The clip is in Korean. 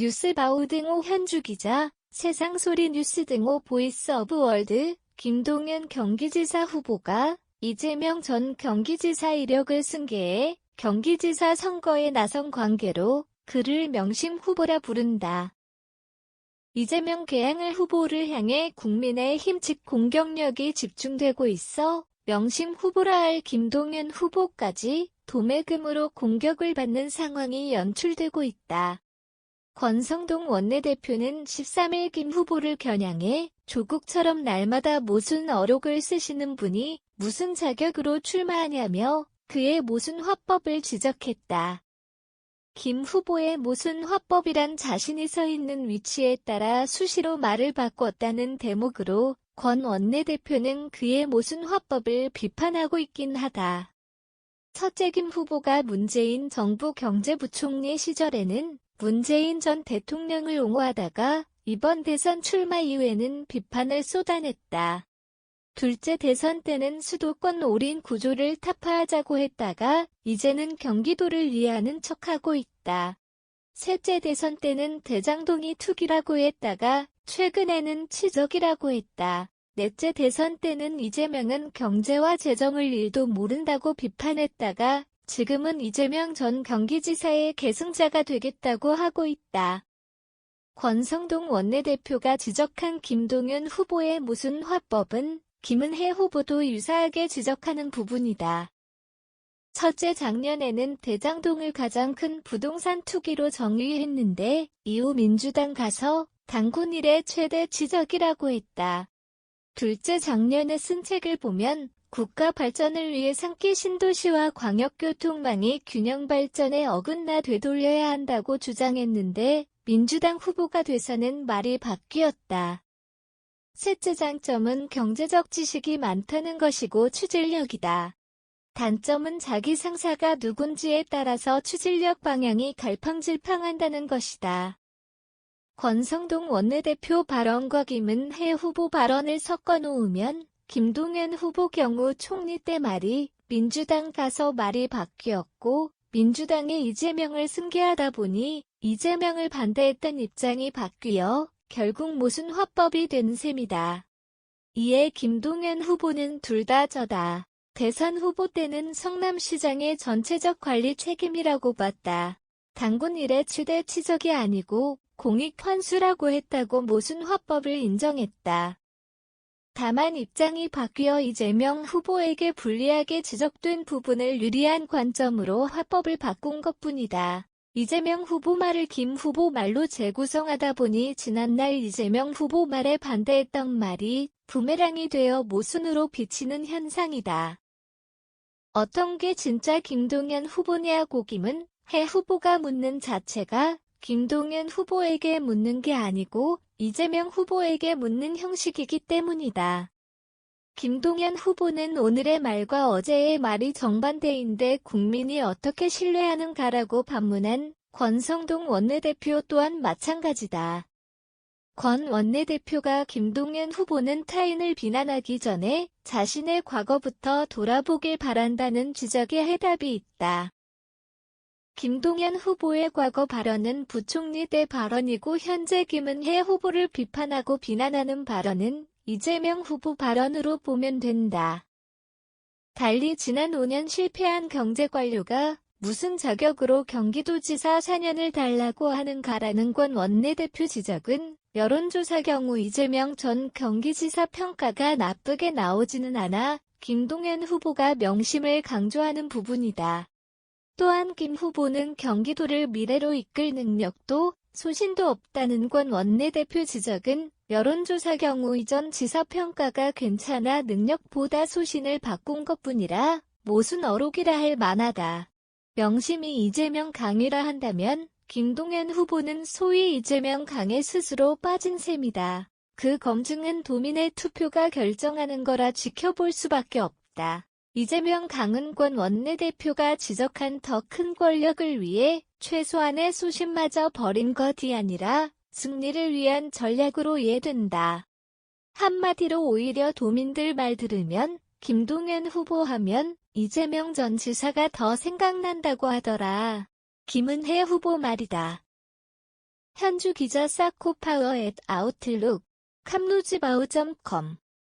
뉴스바우 등호 현주기자, 세상소리 뉴스 등호 보이스 오브 월드, 김동연 경기지사 후보가 이재명 전 경기지사 이력을 승계해 경기지사 선거에 나선 관계로 그를 명심 후보라 부른다. 이재명 개항을 후보를 향해 국민의힘 측 공격력이 집중되고 있어 명심 후보라 할 김동연 후보까지 도매금으로 공격을 받는 상황이 연출되고 있다. 권성동 원내대표는 13일 김 후보를 겨냥해 조국처럼 날마다 모순 어록을 쓰시는 분이 무슨 자격으로 출마하냐며 그의 모순 화법을 지적했다. 김 후보의 모순 화법이란 자신이 서 있는 위치에 따라 수시로 말을 바꿨다는 대목으로 권 원내대표는 그의 모순 화법을 비판하고 있긴 하다. 첫째 김 후보가 문재인 정부 경제부총리 시절에는 문재인 전 대통령을 옹호하다가 이번 대선 출마 이후에는 비판을 쏟아냈다. 둘째 대선 때는 수도권 올인 구조를 타파하자고 했다가 이제는 경기도를 위하는 척하고 있다. 셋째 대선 때는 대장동이 투기라고 했다가 최근에는 치적이라고 했다. 넷째 대선 때는 이재명은 경제와 재정을 일도 모른다고 비판했다가 지금은 이재명 전 경기지사의 계승자가 되겠다고 하고 있다. 권성동 원내대표가 지적한 김동연 후보의 모순 화법은 김은혜 후보도 유사하게 지적하는 부분이다. 첫째, 작년에는 대장동을 가장 큰 부동산 투기로 정의했는데 이후 민주당 가서 당군 이래 최대 지적이라고 했다. 둘째, 작년에 쓴 책을 보면 국가 발전을 위해 상기 신도시와 광역교통망이 균형 발전에 어긋나 되돌려야 한다고 주장했는데 민주당 후보가 돼서는 말이 바뀌었다. 셋째 장점은 경제적 지식이 많다는 것이고 추진력이다. 단점은 자기 상사가 누군지에 따라서 추진력 방향이 갈팡질팡한다는 것이다. 권성동 원내대표 발언과 김은혜 후보 발언을 섞어 놓으면 김동연 후보 경우 총리 때 말이 민주당 가서 말이 바뀌었고 민주당이 이재명을 승계하다 보니 이재명을 반대했던 입장이 바뀌어 결국 모순 화법이 된 셈이다. 이에 김동연 후보는 둘 다 저다. 대선 후보 때는 성남시장의 전체적 관리 책임이라고 봤다. 당군 일의 최대 치적이 아니고 공익 환수라고 했다고 모순 화법을 인정했다. 다만 입장이 바뀌어 이재명 후보에게 불리하게 지적된 부분을 유리한 관점으로 화법을 바꾼 것뿐이다. 이재명 후보 말을 김 후보 말로 재구성하다 보니 지난날 이재명 후보 말에 반대했던 말이 부메랑이 되어 모순으로 비치는 현상이다. 어떤 게 진짜 김동연 후보냐고 김은혜 후보가 묻는 자체가 김동연 후보에게 묻는 게 아니고 이재명 후보에게 묻는 형식이기 때문이다. 김동연 후보는 오늘의 말과 어제의 말이 정반대인데 국민이 어떻게 신뢰하는가라고 반문한 권성동 원내대표 또한 마찬가지다. 권 원내대표가 김동연 후보는 타인을 비난하기 전에 자신의 과거부터 돌아보길 바란다는 지적에 해답이 있다. 김동연 후보의 과거 발언은 부총리 때 발언이고 현재 김은혜 후보를 비판하고 비난하는 발언은 이재명 후보 발언으로 보면 된다. 달리 지난 5년 실패한 경제관료가 무슨 자격으로 경기도지사 4년을 달라고 하는가라는 권 원내대표 지적은 여론조사 경우 이재명 전 경기지사 평가가 나쁘게 나오지는 않아 김동연 후보가 명심을 강조하는 부분이다. 또한 김 후보는 경기도를 미래로 이끌 능력도 소신도 없다는 권 원내대표 지적은 여론조사 경우 이전 지사 평가가 괜찮아 능력보다 소신을 바꾼 것뿐이라 모순 어록이라 할 만하다. 명심이 이재명 강이라 한다면 김동연 후보는 소위 이재명 강에 스스로 빠진 셈이다. 그 검증은 도민의 투표가 결정하는 거라 지켜볼 수밖에 없다. 이재명 강은 권 원내대표가 지적한 더 큰 권력을 위해 최소한의 소신마저 버린 것이 아니라 승리를 위한 전략으로 이해된다. 한마디로 오히려 도민들 말 들으면 김동연 후보 하면 이재명 전 지사가 더 생각난다고 하더라. 김은혜 후보 말이다. 현주 기자 사코파워 @아웃룩 캄루즈바우.com